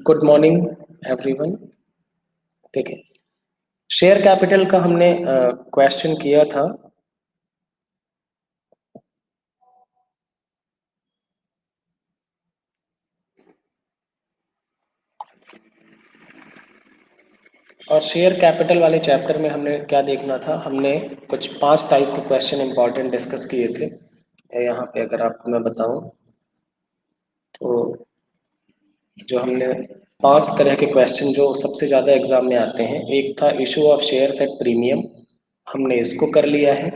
Good morning everyone. देखिए, share capital का हमने क्वेश्चन किया था। और शेयर कैपिटल वाले चैप्टर में हमने क्या देखना था, हमने कुछ 5 टाइप के क्वेश्चन इंपॉर्टेंट डिस्कस किए थे। यहाँ पे अगर आपको मैं बताऊं तो जो हमने 5 तरह के क्वेश्चन जो सबसे ज़्यादा एग्जाम में आते हैं, एक था issue of shares at premium, हमने इसको कर लिया है।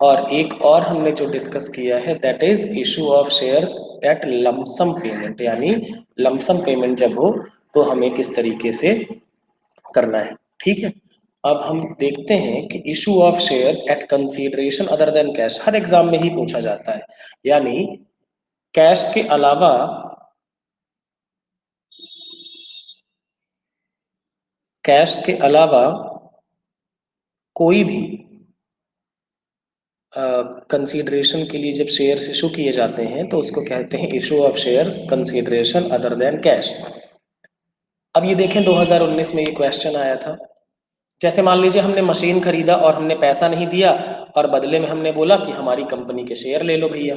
और एक और हमने जो डिस्कस किया है that is issue of shares at lump sum payment, यानी लमसम पेमेंट जब हो तो हमें किस तरीके से करना है। ठीक है, अब हम देखते हैं कि issue of shares at consideration other than cash her exam में ही पूछा जाता है, यानी कैश के अलावा कोई भी कंसीडरेशन के लिए जब शेयर्स इशू किए जाते हैं तो उसको कहते हैं issue of shares consideration other than cash. अब ये देखें 2019 में ये क्वेश्चन आया था। जैसे मान लीजिए हमने मशीन खरीदा और हमने पैसा नहीं दिया और बदले में हमने बोला कि हमारी कंपनी के शेयर ले लो भैया,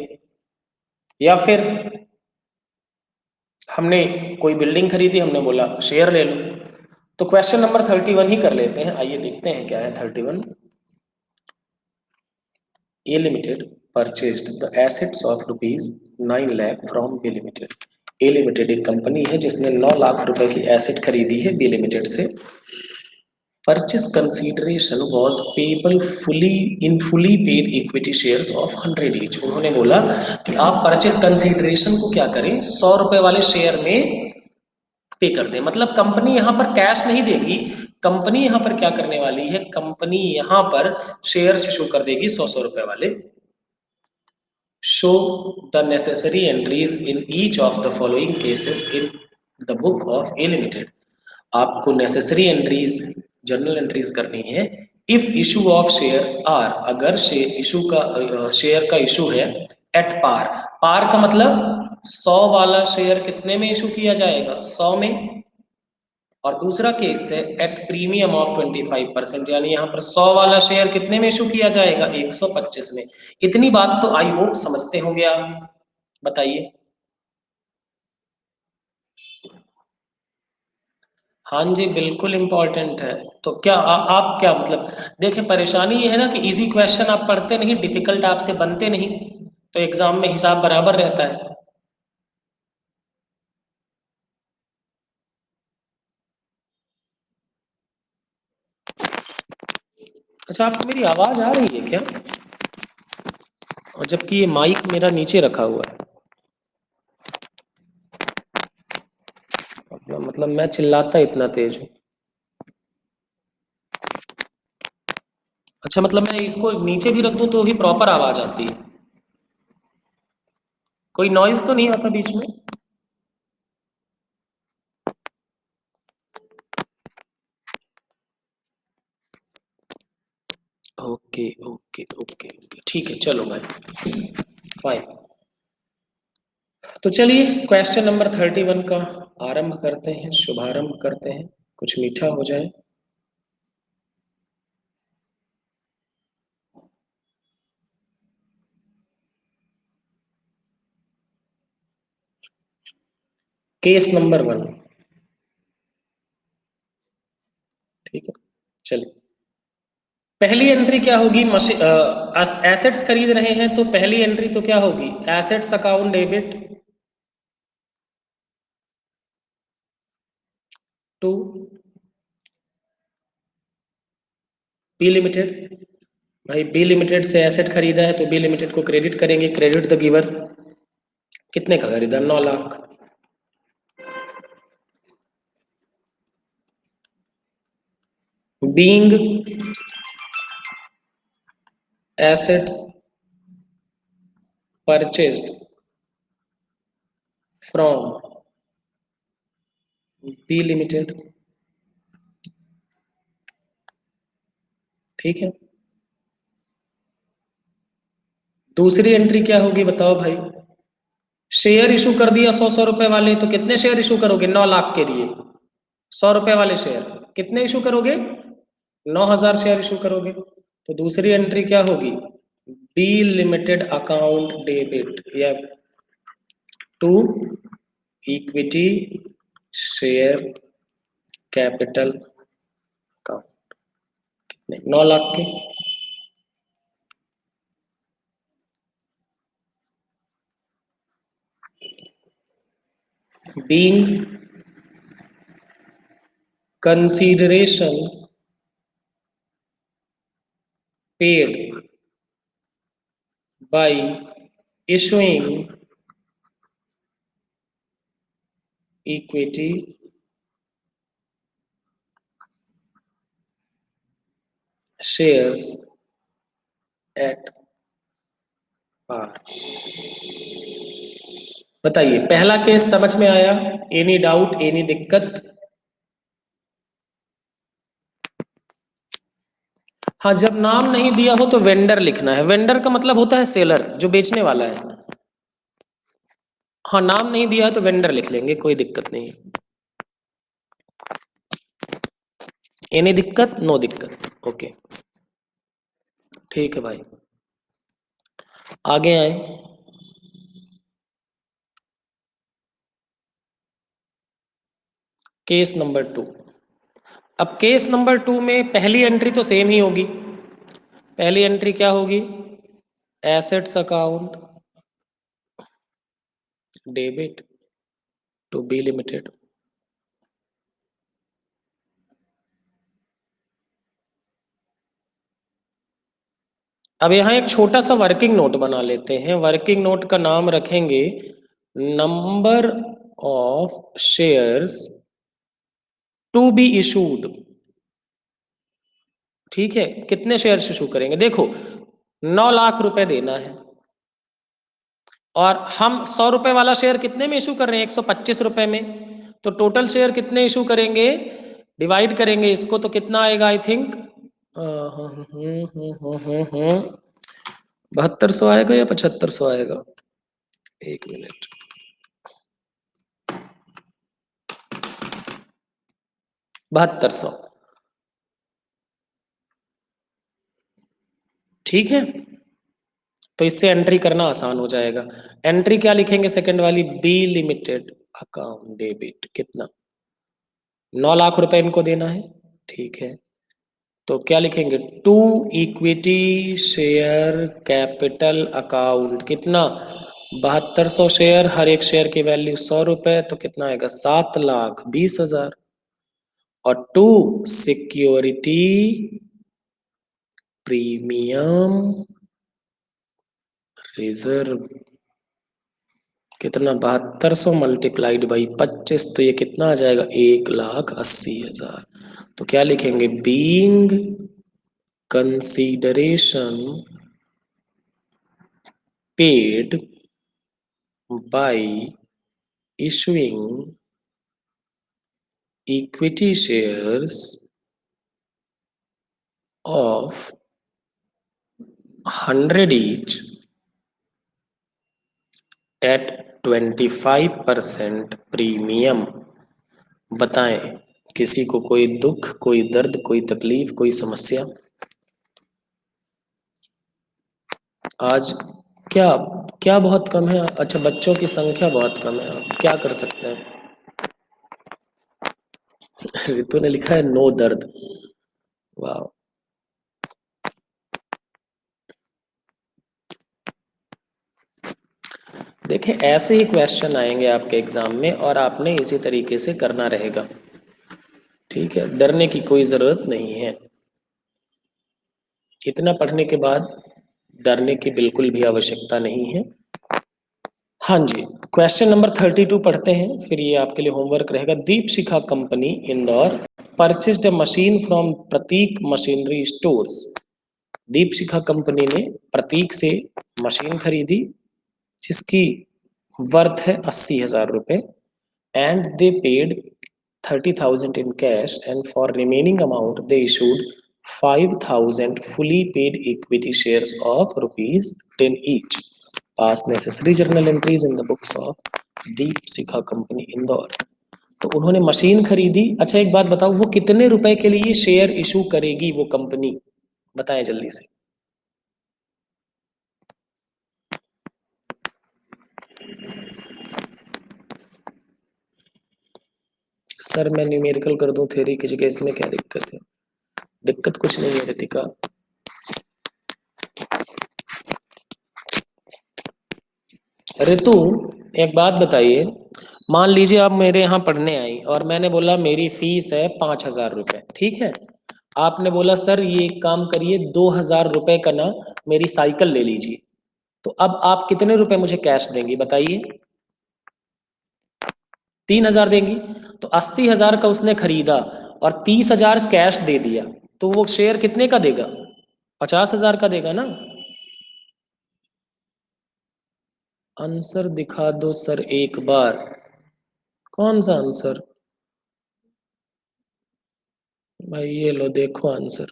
या फिर हमने कोई बिल्डिंग खरीदी, हमने बोला शेयर ले लो। तो क्वेश्चन नंबर 31 ही कर लेते हैं। आइए देखते हैं क्या है 31। A limited purchased the assets of ₹9 lakh from B limited. A limited एक कंपनी है जिसने 9 लाख रुपए की एसेट खरीदी है बी लिमिटेड से। Purchase consideration was payable fully paid equity shares of 100 each। उन्होंने बोला कि आप परचेस कंसीडरेशन को क्या करें, 100 रुपए वाले शेयर में पे कर दें। मतलब कंपनी यहां पर कैश नहीं देगी, कंपनी यहां पर क्या करने वाली है, कंपनी यहां पर शेयर इशू कर देगी 100 रुपए वाले। Show the necessary entries in each of the following cases in the book of A limited. आपको नेसेसरी एंट्रीज, जर्नल एंट्रीज करनी है। If issue of shares are, अगर शेयर का इशू है एट पार। पार का मतलब 100 वाला शेयर कितने में इशू किया जाएगा, 100 में। और दूसरा केस है एट प्रीमियम ऑफ 25%, यानी यहाँ पर 100 वाला शेयर कितने में इशू किया जाएगा, 125 में। इतनी बात तो आई होप समझते होंगे आप, बताइए। हाँ जी, बिल्कुल इम्पोर्टेंट है। तो क्या आप क्या मतलब, देखिए परेशानी ये है ना कि इजी क्वेश्चन आप पढ़ते नहीं, डिफिकल्ट आपसे बनते नहीं, तो एग्जाम में हिसाब बराबर रहता है। अच्छा, आपको मेरी आवाज आ रही है क्या? और जबकि ये माइक मेरा नीचे रखा हुआ है, मतलब मैं चिल्लाता इतना तेज हूँ। अच्छा, मतलब मैं इसको नीचे भी रख दूं तो भी प्रॉपर आवाज आती है, कोई नॉइज तो नहीं आता बीच में? ओके ओके ओके ओके, ठीक है, चलो भाई, फाइन। तो चलिए क्वेश्चन नंबर 31 का आरंभ करते हैं, शुभारंभ करते हैं, कुछ मीठा हो जाए। केस नंबर 1, ठीक है। चलिए, पहली एंट्री क्या होगी, एसेट्स खरीद रहे हैं तो पहली एंट्री तो क्या होगी, assets account debit to B limited. भाई बी लिमिटेड से एसेट खरीदा है तो बी लिमिटेड को क्रेडिट करेंगे, क्रेडिट द गिवर। कितने का खरीदा, 9 lakh. Being assets purchased from B limited, ठीक है। दूसरी एंट्री क्या होगी बताओ भाई, शेयर इशू कर दिया 100 रुपए वाले, तो कितने शेयर इशू करोगे? 9 लाख के लिए 100 रुपए वाले शेयर कितने इशू करोगे? 9,000 शेयर इशू करोगे। तो दूसरी एंट्री क्या होगी? बी लिमिटेड अकाउंट डेबिट या to equity share capital account, कितने? 9 लाख के। being consideration paid by issuing equity shares at par। बताइए, पहला केस समझ में आया? एनी डाउट, एनी दिक्कत? हाँ, जब नाम नहीं दिया हो तो वेंडर लिखना है। वेंडर का मतलब होता है सेलर, जो बेचने वाला है। हाँ, नाम नहीं दिया है तो वेंडर लिख लेंगे, कोई दिक्कत नहीं। एनी दिक्कत? नो दिक्कत, ओके, ठीक है भाई, आगे आए। Case number 2। अब केस नंबर 2 में पहली एंट्री तो सेम ही होगी। पहली एंट्री क्या होगी? Assets account debit to B limited. अब यहां एक छोटा सा वर्किंग नोट बना लेते हैं। वर्किंग नोट का नाम रखेंगे number of shares to be issued. ठीक है, कितने शेयर्स इशू करेंगे? देखो, 9 लाख रुपए देना है और हम 100 रुपए वाला शेयर कितने में इशू कर रहे हैं? 125 रुपए में। तो टोटल शेयर कितने इशू करेंगे? डिवाइड करेंगे इसको तो कितना आएगा? आई थिंक 7200 आएगा या 7500 आएगा? एक मिनट, 7200। ठीक है, तो इससे एंट्री करना आसान हो जाएगा। एंट्री क्या लिखेंगे? सेकंड वाली, बी लिमिटेड अकाउंट डेबिट, कितना? 9 लाख रुपए इनको देना है। ठीक है, तो क्या लिखेंगे? To equity share capital account, कितना? 7200 शेयर, हर एक शेयर की वैल्यू 100 रुपए, तो कितना आएगा? 7,20,000। और टू सिक्योरिटी प्रीमियम रिजर्व, कितना? 7200 मल्टीप्लाइड बाई 25, तो ये कितना आ जाएगा? 1,80,000। तो क्या लिखेंगे? Being consideration paid by issuing equity shares of 100 each at 25% premium. बताएं, किसी को कोई दुख, कोई दर्द, कोई तकलीफ, कोई समस्या? आज क्या क्या बहुत कम है? अच्छा, बच्चों की संख्या बहुत कम है, आप क्या कर सकते हैं? रितु ने लिखा है नो दर्द। वाह, देखें, ऐसे ही क्वेश्चन आएंगे आपके एग्जाम में और आपने इसी तरीके से करना रहेगा। ठीक है, डरने की कोई जरूरत नहीं है। इतना पढ़ने के बाद डरने की बिल्कुल भी आवश्यकता नहीं है। हाँ जी, क्वेश्चन नंबर 32 पढ़ते हैं, फिर ये आपके लिए होमवर्क रहेगा। Deep Shikha company Indore purchased a machine from Prateek machinery stores. Deep Shikha company ने प्रतीक से मशीन खरीदी जिसकी वर्थ है 80,000 रुपए, and they paid 30,000 in cash, and for remaining amount they issued 5,000 fully paid equity shares of rupees 10 each। Pass necessary journal entries in the books of Deep Shikha company Indore. तो उन्होंने machine खरीदी। अच्छा एक बात बताओ, वो कितने रुपए के लिए शेयर इशू करेगी वो कंपनी, बताएं जल्दी से। सर मैं न्यूमेरिकल कर दूं थ्योरी की जगह, इसमें क्या दिक्कत है? दिक्कत कुछ नहीं है रितिका। ऋतु एक बात बताइए, मान लीजिए आप मेरे यहाँ पढ़ने आई और मैंने बोला मेरी फीस है 5,000 रुपये, ठीक है। आपने बोला सर ये एक काम करिए 2,000 रुपये का ना मेरी साइकिल ले लीजिए। तो अब आप कितने रुपए मुझे कैश देंगी बताइए? 3,000 देंगी। तो 80,000 का उसने खरीदा और 30,000 कैश दे दिया, तो वो शेयर कितने का देगा? 50,000 का देगा ना। आंसर दिखा दो सर एक बार। कौन सा आंसर? भाई ये लो देखो आंसर।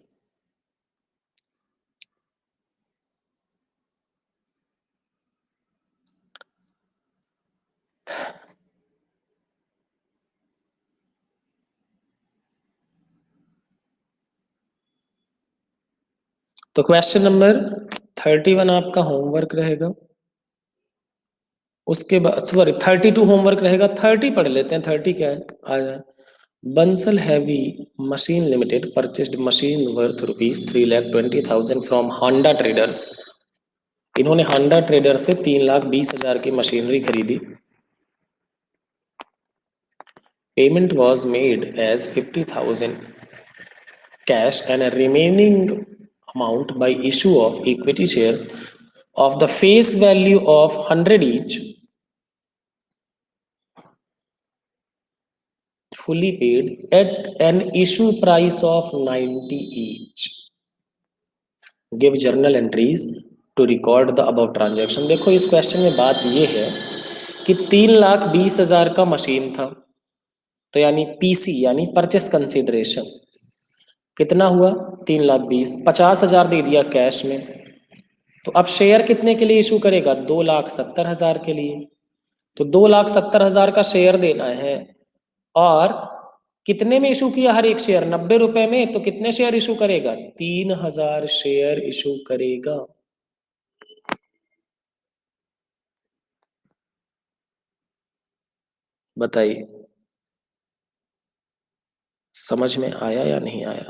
तो क्वेश्चन नंबर 31 आपका होमवर्क रहेगा। उसके बाद सॉरी 32 होमवर्क रहेगा। 30 पढ़ लेते हैं, 30 क्या है आ जाए। Bansal heavy machine limited purchased machine worth ₹3,20,000 from Honda traders. इन्होंने होंडा ट्रेडर से 3,20,000 की मशीनरी खरीदी। Payment was made as 50,000 cash and a remaining amount by issue of equity shares of the face value of 100 each, fully paid at an issue price of 90 each. Give journal entries to record the above transaction। देखो इस question में बात ये है कि 3,20,000 का machine था, तो यानी पीसी यानी परचेस कंसिडरेशन कितना हुआ? 3,20,000। 50,000 दे दिया कैश में। तो अब शेयर कितने के लिए इशू करेगा? 2,70,000 के लिए। तो 2,70,000 का शेयर देना है। और कितने में इशू किया हर एक शेयर? 90 रुपए में। तो कितने शेयर इशू करेगा? 3,000 शेयर इशू करेगा। बताइए समझ में आया या नहीं आया?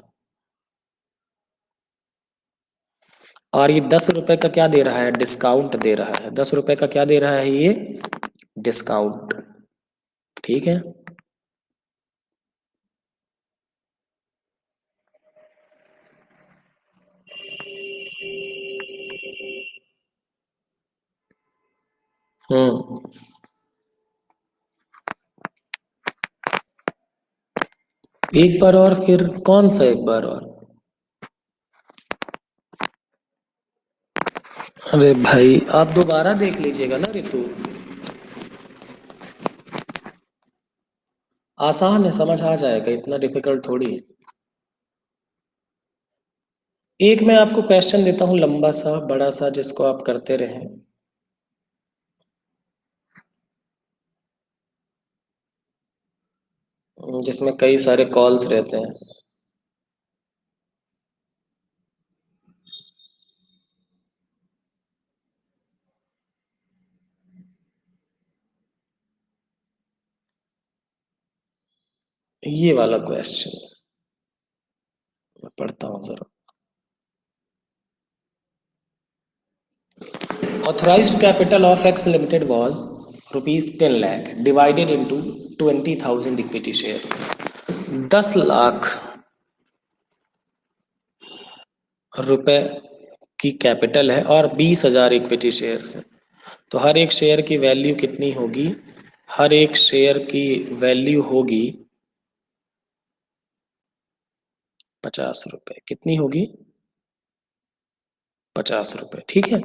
और ये 10 रुपए का क्या दे रहा है? डिस्काउंट दे रहा है। 10 रुपए का क्या दे रहा है ये? डिस्काउंट। ठीक है। हम्म। एक बार और? फिर कौन सा एक बार और? अरे भाई आप दोबारा देख लीजिएगा ना रितु। आसान है, समझ आ जाएगा, इतना डिफिकल्ट थोड़ी है। एक मैं आपको क्वेश्चन देता हूँ लंबा सा बड़ा सा, जिसको आप करते रहें। जिसमें कई सारे कॉल्स रहते हैं। ये वाला क्वेश्चन मैं पढ़ता हूँ जरा। Authorised capital of x limited was ₹10 lakh divided into 20,000 equity share. 10 lakh रुपए की कैपिटल है और 20,000 इक्विटी शेयर्स है। तो हर एक शेयर की वैल्यू कितनी होगी? हर एक शेयर की वैल्यू होगी 50 रुपए। कितनी होगी? 50 रुपए। ठीक है।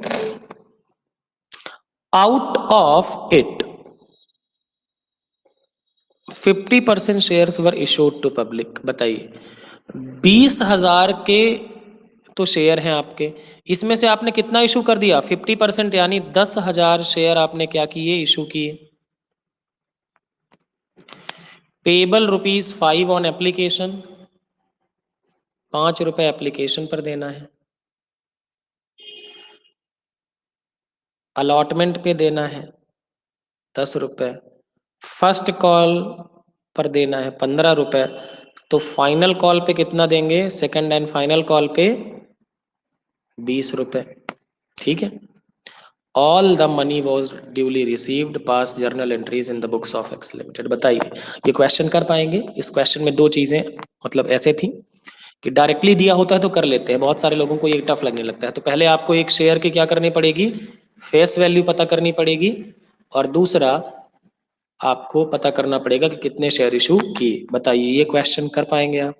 Out of it 50% shares were issued to public. बताइए 20,000 के तो शेयर हैं आपके, इसमें से आपने कितना इशू कर दिया 50%, यानी 10,000 शेयर आपने क्या किए, इशू किए। पेबल ₹5 ऑन एप्लीकेशन, 5 रुपए एप्लीकेशन पर देना है। अलॉटमेंट पे देना है 10 रुपए। फर्स्ट कॉल पर देना है 15 रुपए। तो फाइनल कॉल पे कितना देंगे, सेकंड एंड फाइनल कॉल पे 20 रुपए। ठीक है। All the money was duly received, pass journal entries in the books of x limited. बताइए ये क्वेश्चन कर पाएंगे। इस क्वेश्चन में दो चीजें मतलब ऐसे थी कि डायरेक्टली दिया होता है तो कर लेते हैं, बहुत सारे लोगों को ये टफ लगने लगता है। तो पहले आपको एक शेयर की क्या करनी पड़ेगी, फेस वैल्यू पता करनी पड़ेगी, और दूसरा आपको पता करना पड़ेगा कि कितने शेयर इशू किए। बताइए ये क्वेश्चन कर पाएंगे आप।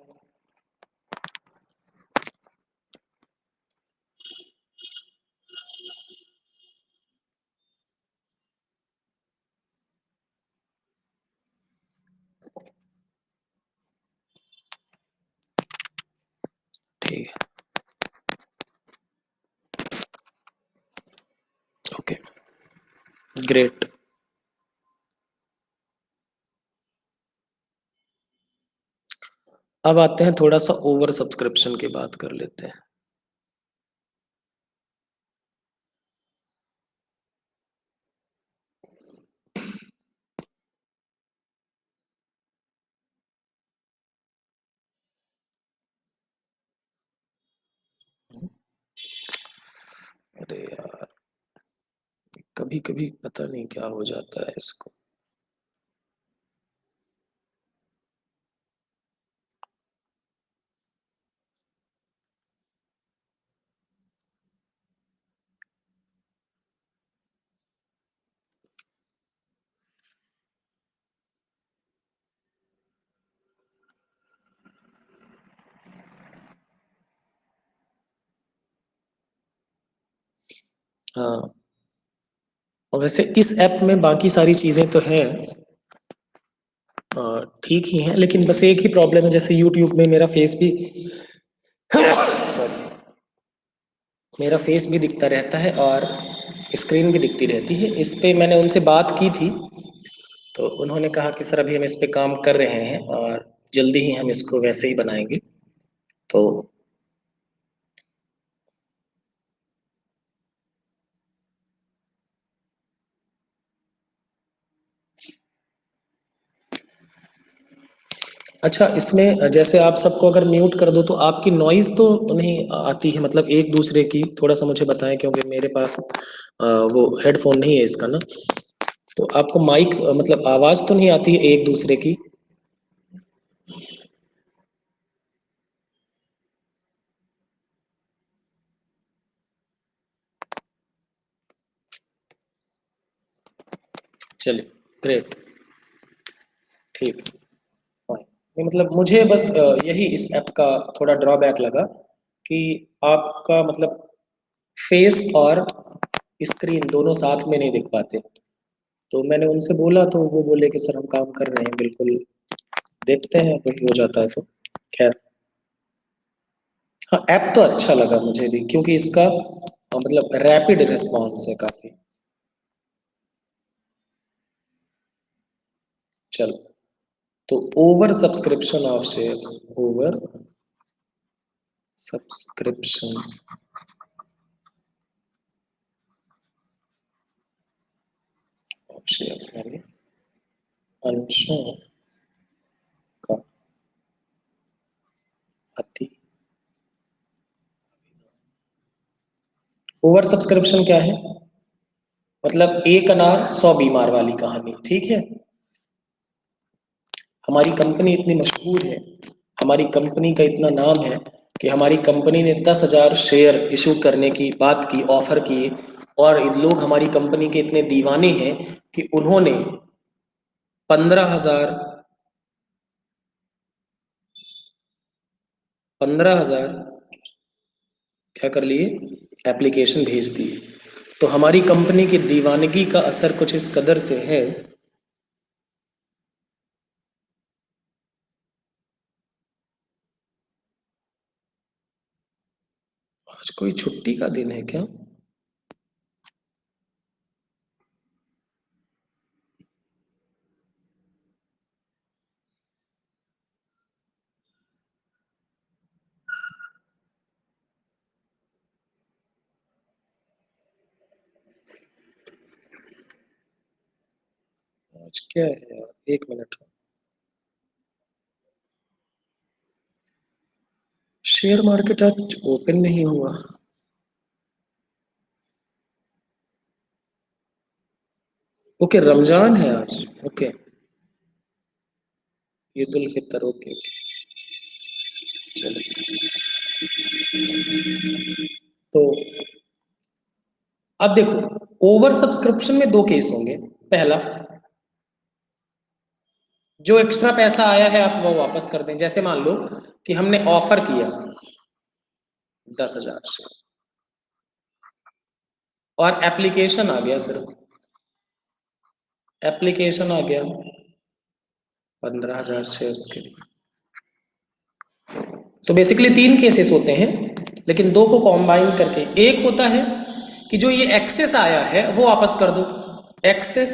ठीक है, ओके, ग्रेट। अब आते हैं थोड़ा सा ओवर सब्सक्रिप्शन की बात कर लेते हैं। अरे यार, कभी कभी पता नहीं क्या हो जाता है इसको। हाँ, और वैसे इस ऐप में बाकी सारी चीजें तो हैं, ठीक ही हैं, लेकिन बस एक ही प्रॉब्लम है, जैसे यूट्यूब में मेरा फेस भी सॉरी, मेरा फेस भी दिखता रहता है और स्क्रीन भी दिखती रहती है। इस पे मैंने उनसे बात की थी, तो उन्होंने कहा कि सर अभी हम इस पे काम कर रहे हैं और जल्दी ही हम इसको वैसे ही बनाएंगे। तो अच्छा, इसमें जैसे आप सबको अगर म्यूट कर दो तो आपकी नॉइज तो नहीं आती है, मतलब एक दूसरे की, थोड़ा सा मुझे बताएं, क्योंकि मेरे पास वो हेडफोन नहीं है इसका ना। तो आपको माइक मतलब आवाज तो नहीं आती है एक दूसरे की। चलिए, ग्रेट, ठीक, फाइन। नहीं, मतलब मुझे बस यही इस ऐप का थोड़ा ड्रॉबैक लगा कि आपका मतलब फेस और स्क्रीन दोनों साथ में नहीं दिख पाते। तो मैंने उनसे बोला तो वो बोले कि सर हम काम कर रहे हैं, बिल्कुल देखते हैं वही हो जाता है तो। खैर, हाँ ऐप तो अच्छा लगा मुझे भी, क्योंकि इसका मतलब रैपिड रिस्पॉन्स है काफी। चलो, तो over subscription of shares, over subscription of shares यानी अंशों का अति। ओवर सब्सक्रिप्शन क्या है, मतलब एक अनार 100 बीमार वाली कहानी। ठीक है, हमारी कंपनी इतनी मशहूर है, हमारी कंपनी का इतना नाम है कि हमारी कंपनी ने 10,000 शेयर इशू करने की बात की, ऑफर की, और लोग हमारी कंपनी के इतने दीवाने हैं कि उन्होंने 15,000 15,000 क्या कर लिए, एप्लीकेशन भेज दिए। तो हमारी कंपनी की दीवानगी का असर कुछ इस कदर से है। आज कोई छुट्टी का दिन है क्या? आज क्या है यार, एक मिनट। शेयर मार्केट आज ओपन नहीं हुआ। ओके, रमजान है आज। Okay, Eid ul Fitr. Okay okay, चलिए। तो अब देखो, ओवर सब्सक्रिप्शन में दो केस होंगे। पहला, जो एक्स्ट्रा पैसा आया है आप वो वापस कर दें। जैसे मान लो कि हमने ऑफर किया 10,000 से और एप्लीकेशन आ गया, सिर्फ एप्लीकेशन आ गया 15,000 शेयर्स के लिए। तो बेसिकली तीन केसेस होते हैं, लेकिन दो को कॉम्बाइन करके एक होता है कि जो ये एक्सेस आया है वो वापस कर दो। Excess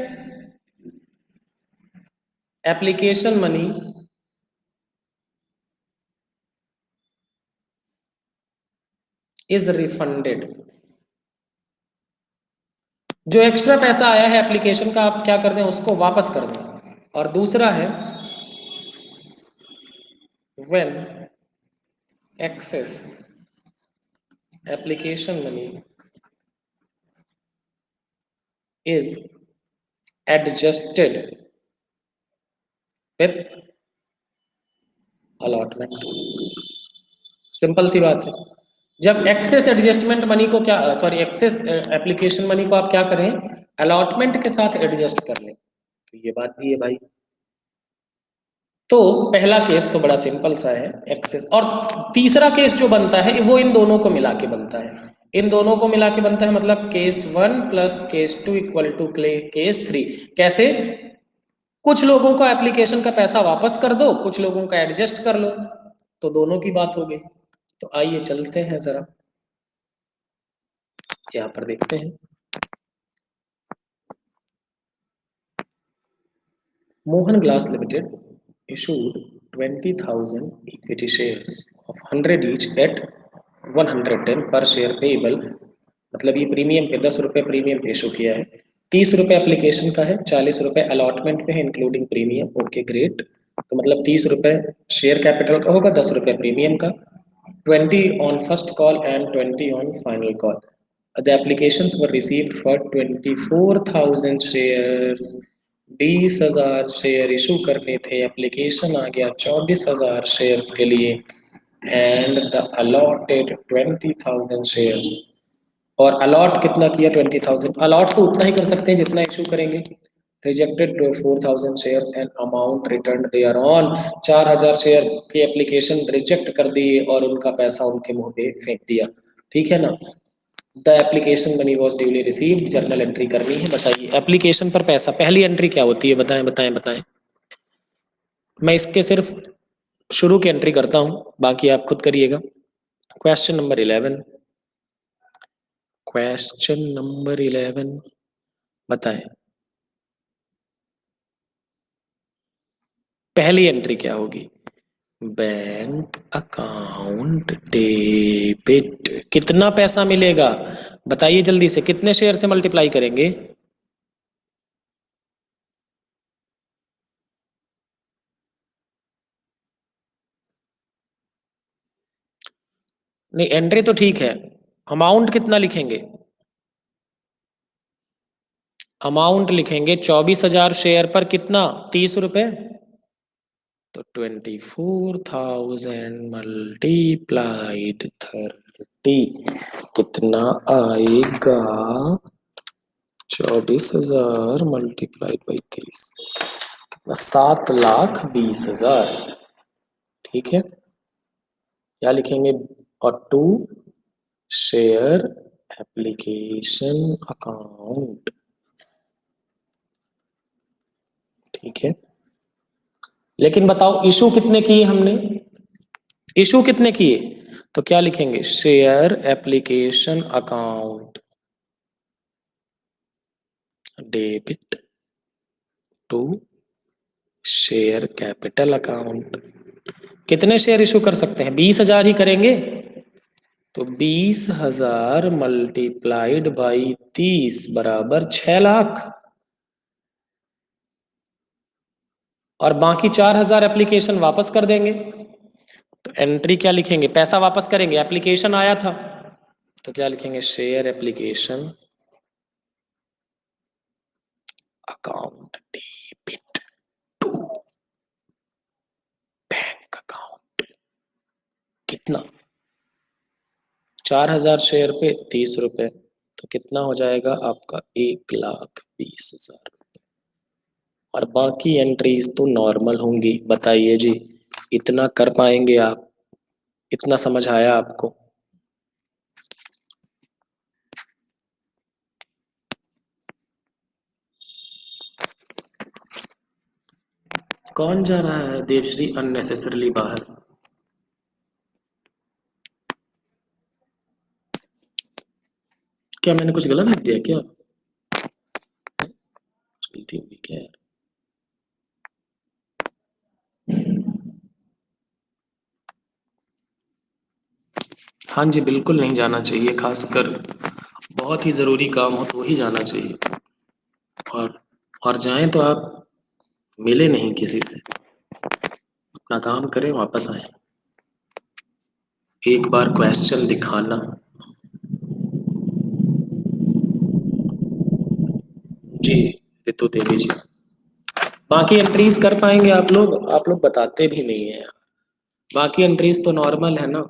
application money is refunded. जो एक्स्ट्रा पैसा आया है एप्लीकेशन का आप क्या कर दें, उसको वापस कर दें। और दूसरा है when excess application money is adjusted with allotment. Simple सी बात है। जब एक्सेस एडजस्टमेंट मनी को क्या, सॉरी, एक्सेस एप्लीकेशन मनी को आप क्या करें, अलॉटमेंट के साथ एडजस्ट कर लें, तो ये बात भी है भाई। तो पहला केस तो बड़ा सिंपल सा है, एक्सेस। और तीसरा केस जो बनता है वो इन दोनों को मिला के बनता है। इन दोनों को मिला के बनता है, मतलब case 1 plus case 2 equal to case 3। कैसे? कुछ लोगों का एप्लीकेशन का पैसा वापस कर दो, कुछ लोगों का एडजस्ट कर लो, तो दोनों की बात हो गई। तो आइए चलते हैं जरा, यहाँ पर देखते हैं। Mohan glass limited issued 20,000 equity shares of 100 each at 110 per share payable। मतलब ये प्रीमियम पे 10 रुपए प्रीमियम पे इशू किया है। 30 रुपए एप्लीकेशन का है, 40 रुपए अलॉटमेंट पे है इंक्लूडिंग प्रीमियम। Okay great. तो मतलब 30 रुपए शेयर कैपिटल का होगा, 10 रुपए प्रीमियम का। 20 on first call and 20 on final call। The applications were received for 24,000 shares। 20,000 share issue करने थे, एप्लीकेशन आ गया 24,000 शेयर्स के लिए। And the allotted 20,000 shares. और अलॉट कितना किया? 20,000। अलॉट तो उतना ही कर सकते हैं जितना इशू करेंगे। Rejected 4,000 shares and amount return thereon. 4,000 share की एप्लीकेशन रिजेक्ट कर दिए और उनका पैसा उनके मुंह पे फेंक दिया। ठीक है ना? The application money was duly received. Journal entry करनी है। बताइए एप्लीकेशन पर पैसा, पहली एंट्री क्या होती है? बताएं बताएं बताएं। मैं इसके सिर्फ शुरू की एंट्री करता हूं, बाकी आप खुद करिएगा। Question number 11। क्वेश्चन नंबर 11 बताएं, पहली एंट्री क्या होगी? Bank account debit. कितना पैसा मिलेगा बताइए जल्दी से, कितने शेयर से मल्टीप्लाई करेंगे? नहीं, एंट्री तो ठीक है, अमाउंट कितना लिखेंगे? अमाउंट लिखेंगे 24,000 शेयर पर कितना? 30 रुपए। तो 24,000 मल्टीप्लाइड 30 कितना आएगा? 24,000 मल्टीप्लाइड बाई 30, 7,20,000। ठीक है, क्या लिखेंगे? और 2 शेयर एप्लीकेशन अकाउंट। ठीक है, लेकिन बताओ इशू कितने किए हमने? इशू कितने किए? तो क्या लिखेंगे? Share application account debit to share capital account. कितने शेयर इशू कर सकते हैं? 20,000 ही करेंगे। तो 20,000 मल्टीप्लाइड बाई 30 बराबर 6 लाख। और बाकी 4,000 एप्लीकेशन वापस कर देंगे। तो एंट्री क्या लिखेंगे? पैसा वापस करेंगे, एप्लीकेशन आया था तो क्या लिखेंगे? Share application account debit to bank account. कितना? 4,000 शेयर पे 30 रुपए, तो कितना हो जाएगा आपका? 1,20,000। और बाकी एंट्रीज तो नॉर्मल होंगी। बताइए जी, इतना कर पाएंगे आप? इतना समझ आया आपको? कौन जा रहा है देवश्री अननेसेसरली बाहर? क्या मैंने कुछ गलत लिख दिया क्या? गलती होगी क्या यार? हाँ जी, बिल्कुल नहीं जाना चाहिए, खासकर बहुत ही ज़रूरी काम हो तो ही जाना चाहिए। और और जाएं तो आप मिले नहीं किसी से, अपना काम करें, वापस आए। एक बार क्वेश्चन दिखाना। जी, रितु देवी जी। बाकी एंट्रीज कर पाएंगे आप लोग? आप लोग बताते भी नहीं है यार। बाकी एंट्रीज तो नॉर्मल है ना?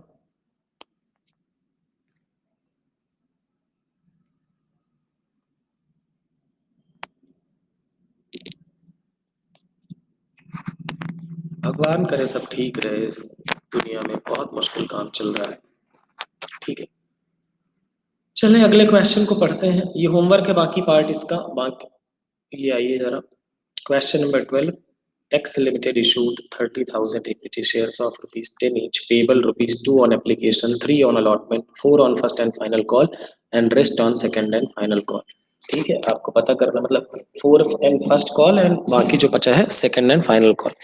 भगवान करे सब ठीक रहे। इस दुनिया में बहुत मुश्किल काम चल रहा है। ठीक है, चलें अगले क्वेश्चन को पढ़ते हैं। ये होमवर्क है, बाकी पार्ट इसका। बाकी ये आइए जरा, question number 12। X Limited issued 30,000 equity shares of rupees 10 each, payable rupees 2 on application, 3 on allotment, 4 on first and final call, and rest on second and final call। ठीक है, आपको पता करना, मतलब 4 एंड फर्स्ट कॉल एंड बाकी जो बचा है second and final call.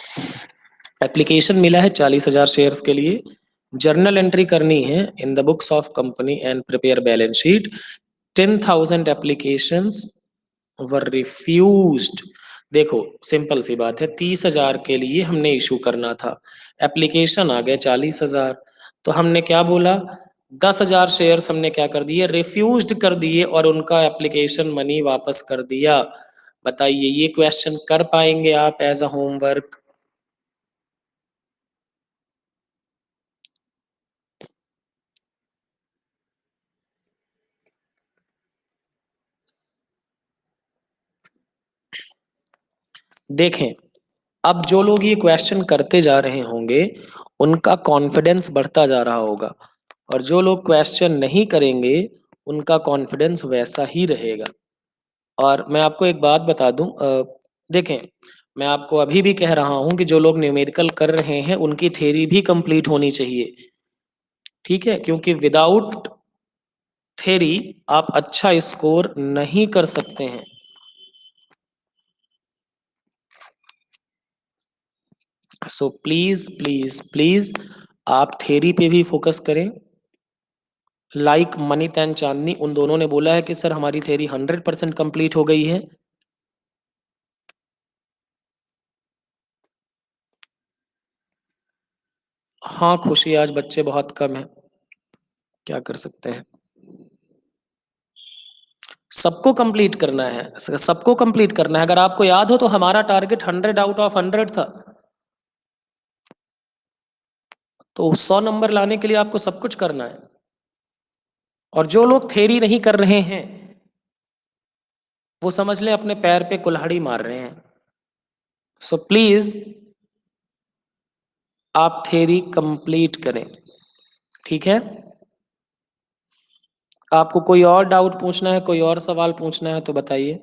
Application मिला है 40,000 शेयर्स के लिए। जर्नल एंट्री करनी है in the books of company and prepare balance sheet. 10,000 applications were refused. देखो सिंपल सी बात है, 30,000 के लिए हमने इशू करना था, एप्लीकेशन आ गए 40,000। तो हमने क्या बोला? 10,000 शेयर्स हमने क्या कर दिए? रिफ्यूज्ड कर दिए और उनका एप्लीकेशन मनी वापस कर दिया। बताइए, ये क्वेश्चन कर पाएंगे आप एज अ होमवर्क? देखें, अब जो लोग ये क्वेश्चन करते जा रहे होंगे उनका कॉन्फिडेंस बढ़ता जा रहा होगा, और जो लोग क्वेश्चन नहीं करेंगे उनका कॉन्फिडेंस वैसा ही रहेगा। और मैं आपको एक बात बता दूं, देखें, मैं आपको अभी भी कह रहा हूं कि जो लोग न्यूमेरिकल कर रहे हैं उनकी थ्योरी भी कंप्लीट होनी चाहिए। ठीक है, क्योंकि विदाउट थ्योरी आप अच्छा स्कोर नहीं कर सकते हैं। सो प्लीज प्लीज प्लीज आप थ्योरी पे भी फोकस करें। लाइक मनीत एंड चांदनी, उन दोनों ने बोला है कि सर हमारी थ्योरी 100% कंप्लीट हो गई है। हाँ खुशी, आज बच्चे बहुत कम हैं, क्या कर सकते हैं। सबको कंप्लीट करना है, सबको कंप्लीट करना है। अगर आपको याद हो तो हमारा टारगेट 100 आउट ऑफ 100 था। तो 100 नंबर लाने के लिए आपको सब कुछ करना है। और जो लोग थ्योरी नहीं कर रहे हैं वो समझ लें अपने पैर पे कुल्हाड़ी मार रहे हैं। सो प्लीज आप थ्योरी कंप्लीट करें। ठीक है, आपको कोई और डाउट पूछना है, कोई और सवाल पूछना है तो बताइए।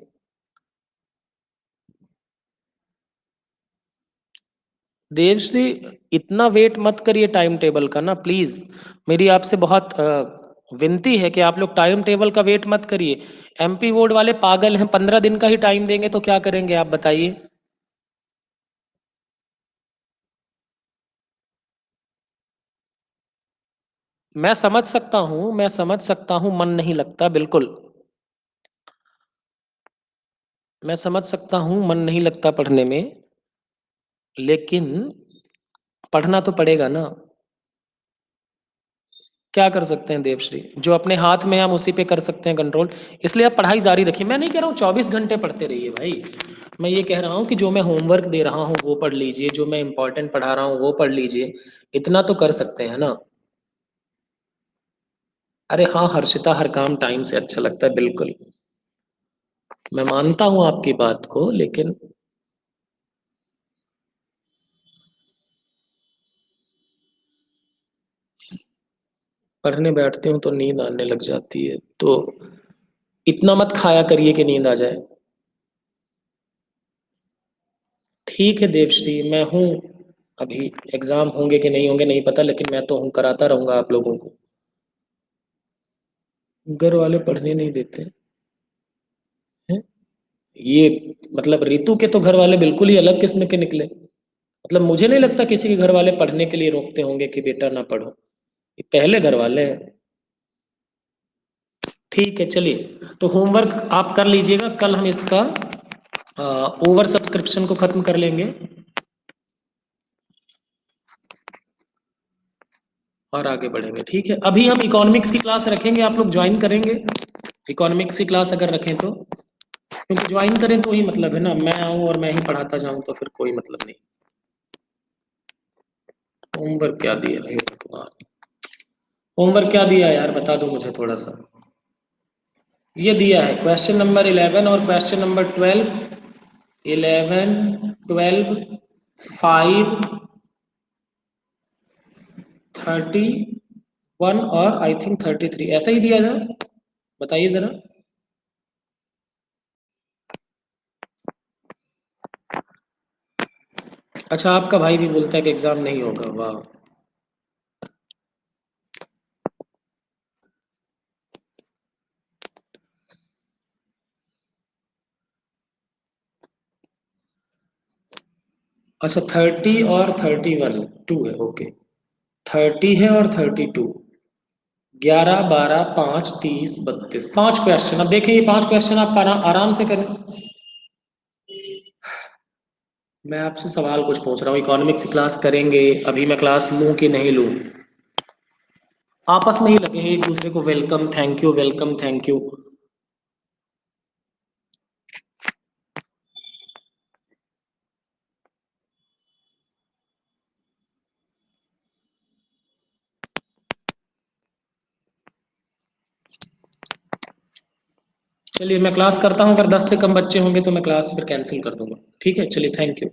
देवश्री, इतना वेट मत करिए टाइम टेबल का ना प्लीज। मेरी आपसे बहुत विनती है कि आप लोग टाइम टेबल का वेट मत करिए। एमपी बोर्ड वाले पागल हैं, 15 दिन का ही टाइम देंगे तो क्या करेंगे आप बताइए। मैं समझ सकता हूँ मन नहीं लगता, बिल्कुल। मैं समझ सकता हूँ मन नहीं लगता पढ़ने में, लेकिन पढ़ना तो पड़ेगा ना। क्या कर सकते हैं देवश्री, जो अपने हाथ में है हम उसी पे कर सकते हैं कंट्रोल। इसलिए आप पढ़ाई जारी रखिए। मैं नहीं कह रहा हूँ 24 घंटे पढ़ते रहिए भाई। मैं ये कह रहा हूँ कि जो मैं होमवर्क दे रहा हूँ वो पढ़ लीजिए, जो मैं इंपॉर्टेंट पढ़ा रहा हूँ वो पढ़ लीजिए। इतना तो कर सकते हैं ना। अरे हाँ हर्षिता, हर काम टाइम से अच्छा लगता है, बिल्कुल। मैं मानता हूँ आपकी बात को, लेकिन पढ़ने बैठती हूँ तो नींद आने लग जाती है, तो इतना मत खाया करिए कि नींद आ जाए। ठीक है देवश्री, मैं हूँ। अभी एग्जाम होंगे कि नहीं होंगे नहीं पता, लेकिन मैं तो हूँ, कराता रहूंगा आप लोगों को। घर वाले पढ़ने नहीं देते हैं? ये मतलब रितु के तो घर वाले बिल्कुल ही अलग किस्म के निकले। मतलब मुझे नहीं लगता किसी के घर वाले पढ़ने के लिए रोकते होंगे कि बेटा ना पढ़ो। ये पहले घर वाले हैं। ठीक है चलिए, तो होमवर्क आप कर लीजिएगा, कल हम इसका ओवर सब्सक्रिप्शन को खत्म कर लेंगे और आगे बढ़ेंगे। ठीक है, अभी हम इकोनॉमिक्स की क्लास रखेंगे, आप लोग ज्वाइन करेंगे इकोनॉमिक्स की क्लास अगर रखें तो? क्योंकि ज्वाइन करें तो ही मतलब है ना, मैं आऊँ और मैं ही पढ़ाता जाऊँ तो फिर कोई मतलब नहीं। होमवर्क क्या दिया है भगवान, होमवर्क क्या दिया है यार, बता दो मुझे थोड़ा सा। ये दिया है क्वेश्चन नंबर 11 और क्वेश्चन नंबर 12। 11, 12, 5, 31 और आई थिंक 33, ऐसा ही दिया था। बताइए जरा। अच्छा, आपका भाई भी बोलता है कि एग्जाम नहीं होगा, वाह। अच्छा 30 और 31, 2 है, ओके। 30 है और 32, 11, 12, 5, 30, 32, 5 क्वेश्चन। अब देखें ये 5 क्वेश्चन आप आराम से करें। मैं आपसे सवाल कुछ पूछ रहा हूँ, इकोनॉमिक्स की क्लास करेंगे, अभी मैं क्लास लूँ कि नहीं लूँ? आपस में ही लगे हैं एक दूसरे को welcome thank you, welcome thank you. चलिए मैं क्लास करता हूँ, अगर 10 से कम बच्चे होंगे तो मैं क्लास फिर कैंसिल कर दूंगा। ठीक है चलिए, थैंक यू।